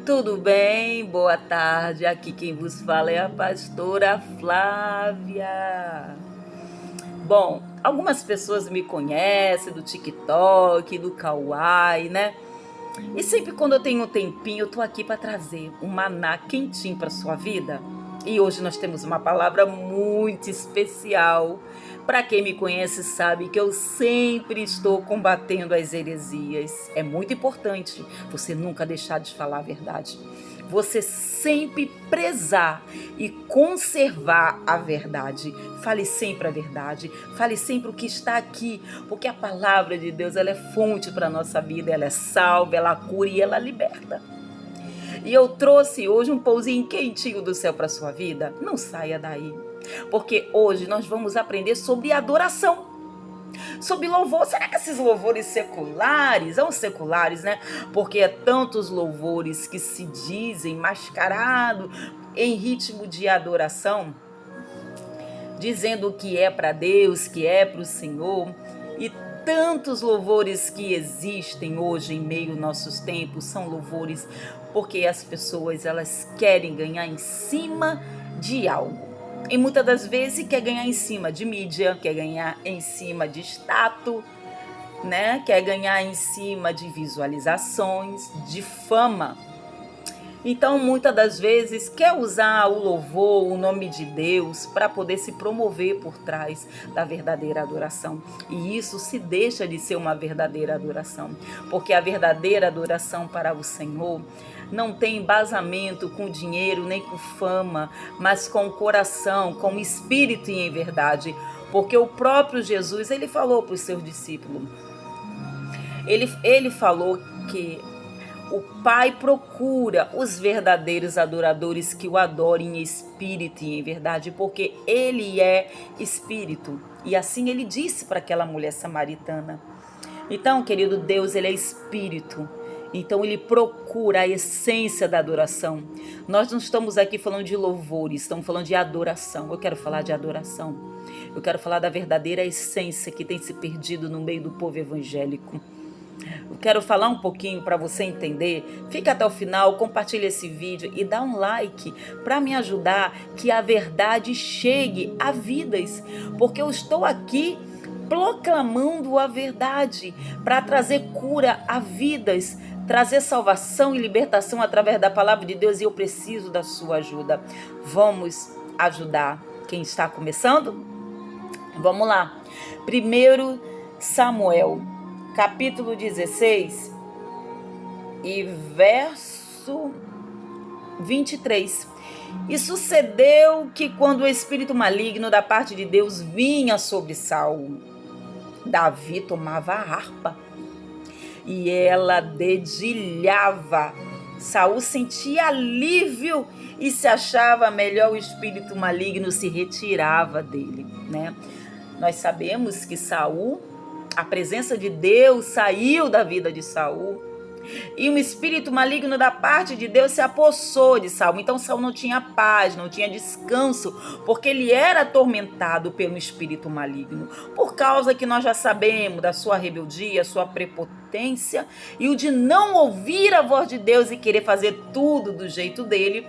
Tudo bem? Boa tarde. Aqui quem vos fala é a pastora Flávia. Bom, algumas pessoas me conhecem do TikTok, do Kawaii, né? E sempre quando eu tenho um tempinho, eu tô aqui para trazer um maná quentinho para sua vida. E hoje nós temos uma palavra muito especial. Para quem me conhece sabe que eu sempre estou combatendo as heresias. É muito importante você nunca deixar de falar a verdade. Você sempre prezar e conservar a verdade. Fale sempre a verdade. Fale sempre o que está aqui, porque a palavra de Deus ela é fonte para a nossa vida. Ela é salva, ela cura e ela liberta. E eu trouxe hoje um pãozinho quentinho do céu para sua vida. Não saia daí, porque hoje nós vamos aprender sobre adoração, sobre louvor. Será que esses louvores seculares, são seculares, né? Porque é tantos louvores que se dizem mascarado em ritmo de adoração, dizendo que é para Deus, que é para o Senhor, e tantos louvores que existem hoje em meio aos nossos tempos são louvores porque as pessoas elas querem ganhar em cima de algo. E muitas das vezes quer ganhar em cima de mídia, quer ganhar em cima de status, né? Quer ganhar em cima de visualizações, de fama. Então, muitas das vezes, quer usar o louvor, o nome de Deus, para poder se promover por trás da verdadeira adoração. E isso se deixa de ser uma verdadeira adoração, porque a verdadeira adoração para o Senhor não tem embasamento com dinheiro nem com fama, mas com o coração, com o espírito e em verdade. Porque o próprio Jesus, ele falou para os seus discípulos, ele falou que o Pai procura os verdadeiros adoradores que o adorem em espírito e em verdade, porque Ele é espírito. E assim Ele disse para aquela mulher samaritana. Então, querido, Deus, Ele é espírito. Então Ele procura a essência da adoração. Nós não estamos aqui falando de louvores, estamos falando de adoração. Eu quero falar de adoração. Eu quero falar da verdadeira essência que tem se perdido no meio do povo evangélico. Eu quero falar um pouquinho para você entender. Fica até o final, compartilha esse vídeo e dá um like para me ajudar que a verdade chegue a vidas, porque eu estou aqui proclamando a verdade para trazer cura a vidas, trazer salvação e libertação através da palavra de Deus, e eu preciso da sua ajuda. Vamos ajudar quem está começando? Vamos lá. 1 Samuel capítulo 16 e verso 23. E sucedeu que quando o espírito maligno da parte de Deus vinha sobre Saul, Davi tomava a harpa e ela dedilhava. Saul sentia alívio e se achava melhor, o espírito maligno se retirava dele, né? Nós sabemos que Saul, a presença de Deus saiu da vida de Saul e um espírito maligno da parte de Deus se apossou de Saul. Então Saul não tinha paz, não tinha descanso, porque ele era atormentado pelo espírito maligno, por causa que nós já sabemos da sua rebeldia, sua prepotência e o de não ouvir a voz de Deus e querer fazer tudo do jeito dele.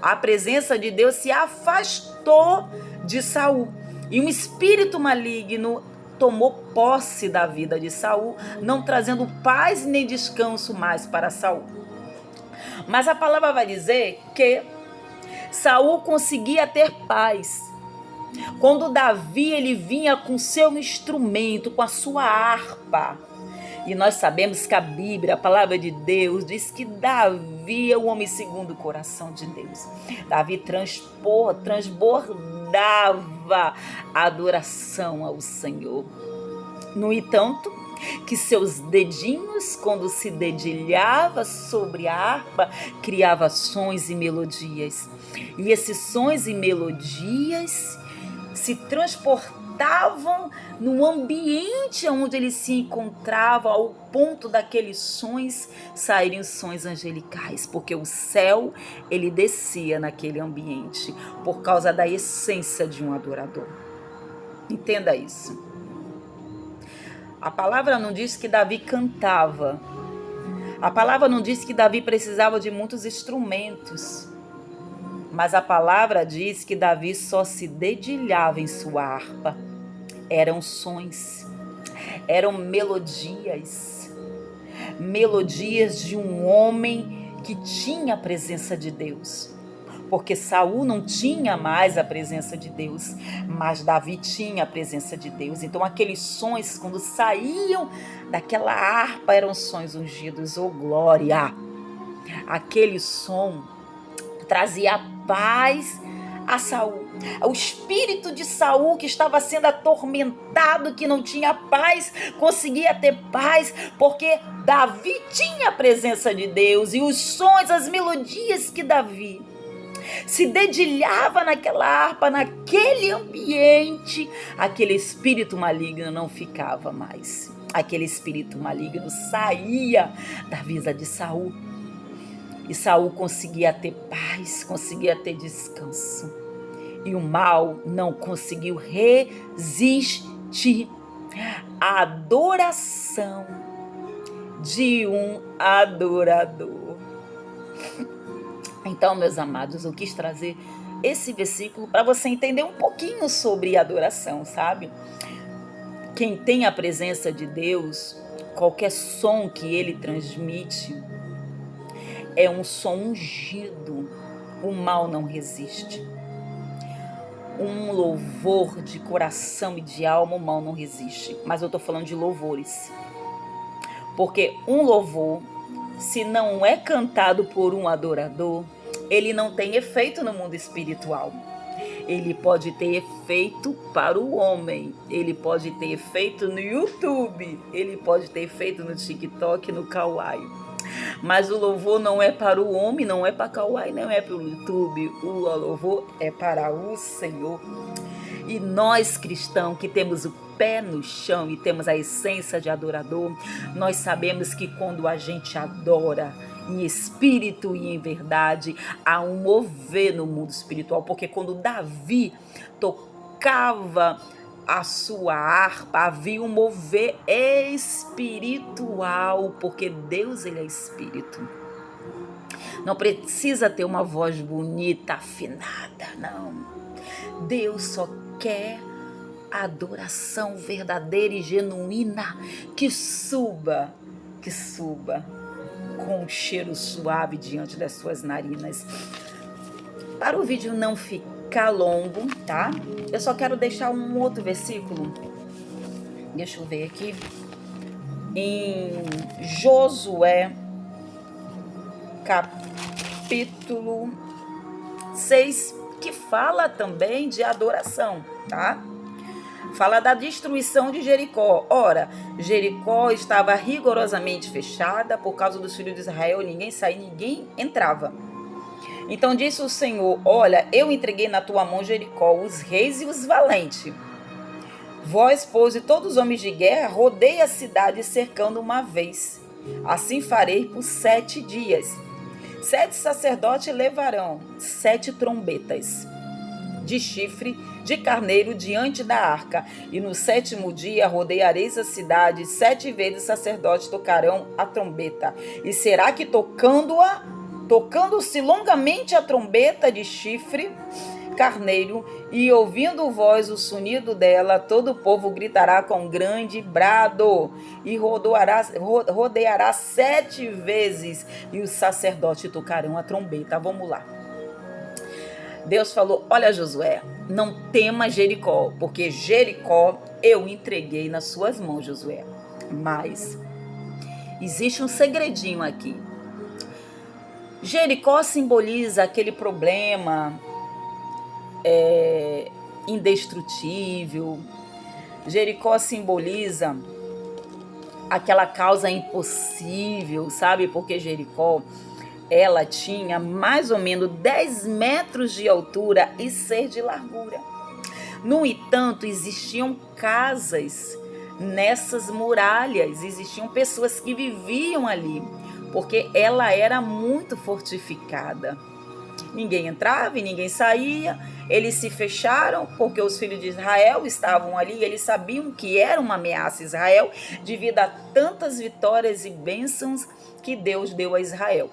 A presença de Deus se afastou de Saul e um espírito maligno tomou posse da vida de Saul, não trazendo paz nem descanso mais para Saul. Mas a palavra vai dizer que Saul conseguia ter paz quando Davi ele vinha com seu instrumento, com a sua harpa. E nós sabemos que a Bíblia, a palavra de Deus, diz que Davi é o homem segundo o coração de Deus. Davi transbordava a adoração ao Senhor. No entanto, que seus dedinhos, quando se dedilhava sobre a harpa, criava sons e melodias. E esses sons e melodias se transportavam no ambiente onde ele se encontrava, ao ponto daqueles sons saírem sons angelicais, porque o céu ele descia naquele ambiente por causa da essência de um adorador. Entenda isso. A palavra não diz que Davi cantava. A palavra não diz que Davi precisava de muitos instrumentos, mas a palavra diz que Davi só se dedilhava em sua harpa. Eram sons, eram melodias de um homem que tinha a presença de Deus. Porque Saul não tinha mais a presença de Deus, mas Davi tinha a presença de Deus. Então aqueles sons, quando saíam daquela harpa, eram sons ungidos, oh glória! Aquele som trazia paz a Saul. O espírito de Saul, que estava sendo atormentado, que não tinha paz, conseguia ter paz, porque Davi tinha a presença de Deus. E os sons, as melodias que Davi se dedilhava naquela harpa, naquele ambiente, aquele espírito maligno não ficava mais. Aquele espírito maligno saía da vida de Saul. E Saul conseguia ter paz, conseguia ter descanso. E o mal não conseguiu resistir à adoração de um adorador. Então, meus amados, eu quis trazer esse versículo para você entender um pouquinho sobre adoração, sabe? Quem tem a presença de Deus, qualquer som que ele transmite é um som ungido. O mal não resiste. Um louvor de coração e de alma, o mal não resiste. Mas eu estou falando de louvores. Porque um louvor, se não é cantado por um adorador, ele não tem efeito no mundo espiritual. Ele pode ter efeito para o homem, ele pode ter efeito no YouTube, ele pode ter efeito no TikTok, no Kawaii. Mas o louvor não é para o homem, não é para Kawaii, não é para o YouTube. O louvor é para o Senhor. E nós cristãos que temos o pé no chão e temos a essência de adorador, nós sabemos que quando a gente adora em espírito e em verdade, há um mover no mundo espiritual. Porque quando Davi tocava a sua harpa, havia um mover espiritual, porque Deus, ele é espírito. Não precisa ter uma voz bonita, afinada, não. Deus só quer adoração verdadeira e genuína, que suba com um cheiro suave diante das suas narinas. Para o vídeo não ficar longo, tá? Eu só quero deixar um outro versículo. Deixa eu ver aqui. Em Josué, capítulo 6, que fala também de adoração, tá? Fala da destruição de Jericó. Ora, Jericó estava rigorosamente fechada por causa dos filhos de Israel. Ninguém saía, ninguém entrava. Então disse o Senhor: olha, eu entreguei na tua mão Jericó, os reis e os valentes. Vós, pois, e todos os homens de guerra, rodei a cidade cercando uma vez. Assim farei por 7 dias. 7 sacerdotes levarão 7 trombetas de chifre de carneiro diante da arca, e no 7º dia rodeareis a cidade, 7 vezes os sacerdotes tocarão a trombeta, e será que tocando-se longamente a trombeta de chifre carneiro, e ouvindo voz o sonido dela, todo o povo gritará com grande brado, e rodeará 7 vezes, e os sacerdotes tocarão a trombeta. Vamos lá. Deus falou: olha, Josué, não tema Jericó, porque Jericó eu entreguei nas suas mãos, Josué. Mas existe um segredinho aqui. Jericó simboliza aquele problema indestrutível. Jericó simboliza aquela causa impossível, sabe? Porque Jericó, ela tinha mais ou menos 10 metros de altura e 6 de largura. No entanto, existiam casas nessas muralhas, existiam pessoas que viviam ali, porque ela era muito fortificada. Ninguém entrava e ninguém saía, eles se fecharam porque os filhos de Israel estavam ali, eles sabiam que era uma ameaça a Israel, devido a tantas vitórias e bênçãos que Deus deu a Israel.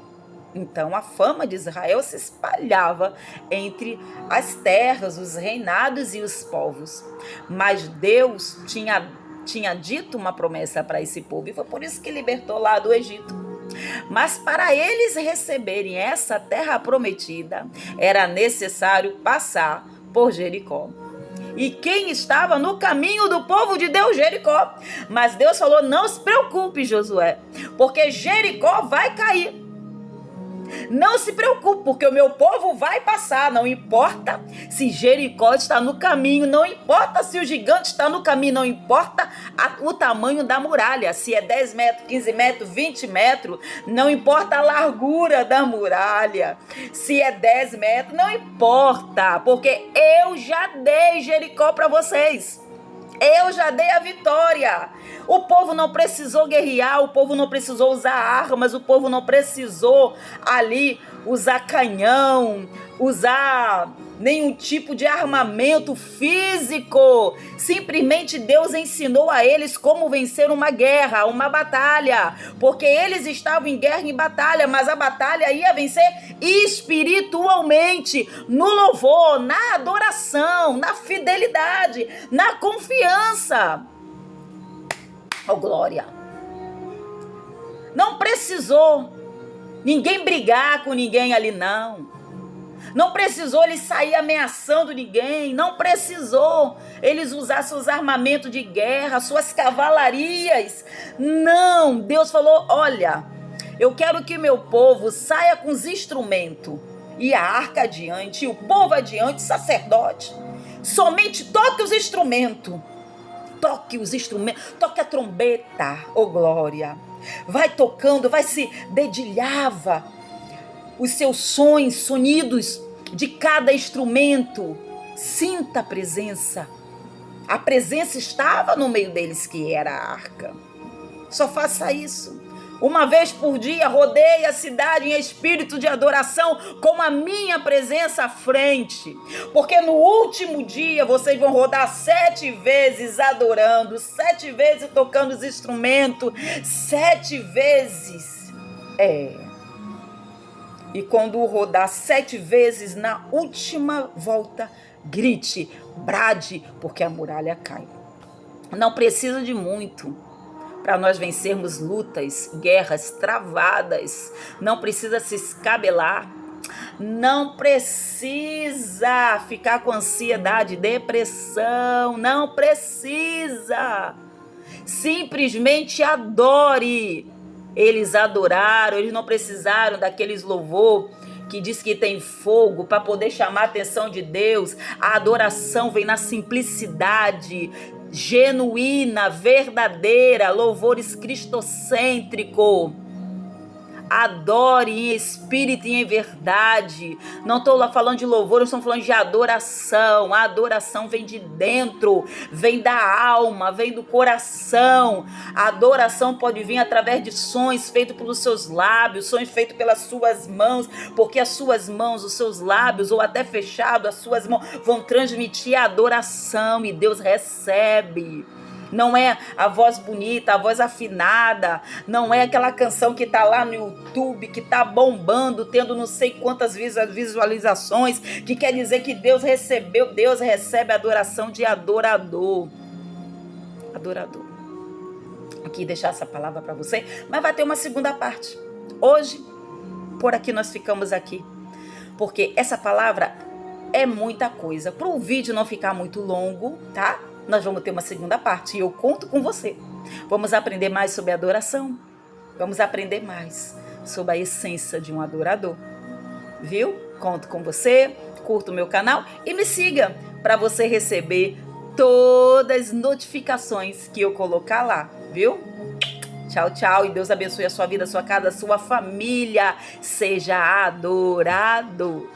Então a fama de Israel se espalhava entre as terras, os reinados e os povos. Mas Deus tinha dito uma promessa para esse povo, e foi por isso que libertou lá do Egito. Mas para eles receberem essa terra prometida, era necessário passar por Jericó. E quem estava no caminho do povo de Deus? Jericó. Mas Deus falou: não se preocupe, Josué, porque Jericó vai cair. Não se preocupe, porque o meu povo vai passar. Não importa se Jericó está no caminho, não importa se o gigante está no caminho, não importa o tamanho da muralha, se é 10 metros, 15 metros, 20 metros, não importa a largura da muralha, se é 10 metros, não importa, porque eu já dei Jericó para vocês. Eu já dei a vitória. O povo não precisou guerrear, o povo não precisou usar armas, o povo não precisou ali usar canhão, usar nenhum tipo de armamento físico. Simplesmente Deus ensinou a eles como vencer uma guerra, uma batalha, porque eles estavam em guerra e batalha, mas a batalha ia vencer espiritualmente, no louvor, na adoração, na fidelidade, na confiança. Oh, glória! Não precisou ninguém brigar com ninguém ali, não. Não precisou eles sair ameaçando ninguém. Não precisou eles usar seus armamentos de guerra, suas cavalarias. Não, Deus falou: olha, eu quero que meu povo saia com os instrumentos. E a arca adiante, e o povo adiante, sacerdote. Somente toque os instrumentos. Toque os instrumentos, toque a trombeta, oh glória. Vai tocando, vai se dedilhava os seus sons, sonidos de cada instrumento. Sinta a presença. A presença estava no meio deles, que era a arca. Só faça isso. Uma vez por dia, rodeie a cidade em espírito de adoração, com a minha presença à frente. Porque no último dia, vocês vão rodar 7 vezes adorando, 7 vezes tocando os instrumentos, 7 vezes. E quando rodar 7 vezes, na última volta, grite, brade, porque a muralha cai. Não precisa de muito para nós vencermos lutas, guerras travadas. Não precisa se escabelar. Não precisa ficar com ansiedade, depressão. Não precisa. Simplesmente adore. Eles adoraram, eles não precisaram daqueles louvor que diz que tem fogo para poder chamar a atenção de Deus. A adoração vem na simplicidade, genuína, verdadeira, louvores cristocêntrico. Adore em espírito e em verdade. Não estou lá falando de louvor, estou falando de adoração. A adoração vem de dentro, vem da alma, vem do coração. A adoração pode vir através de sons feitos pelos seus lábios, sons feitos pelas suas mãos, porque as suas mãos, os seus lábios, ou até fechado, as suas mãos vão transmitir a adoração e Deus recebe. Não é a voz bonita, a voz afinada, não é aquela canção que está lá no YouTube, que está bombando, tendo não sei quantas visualizações, que quer dizer que Deus recebeu. Deus recebe a adoração de adorador. Adorador. Aqui deixar essa palavra para você, mas vai ter uma segunda parte. Hoje, por aqui nós ficamos aqui, porque essa palavra é muita coisa. Para o vídeo não ficar muito longo, tá? Nós vamos ter uma segunda parte e eu conto com você. Vamos aprender mais sobre adoração. Vamos aprender mais sobre a essência de um adorador. Viu? Conto com você. Curta o meu canal e me siga para você receber todas as notificações que eu colocar lá. Viu? Tchau, tchau. E Deus abençoe a sua vida, a sua casa, a sua família. Seja adorado.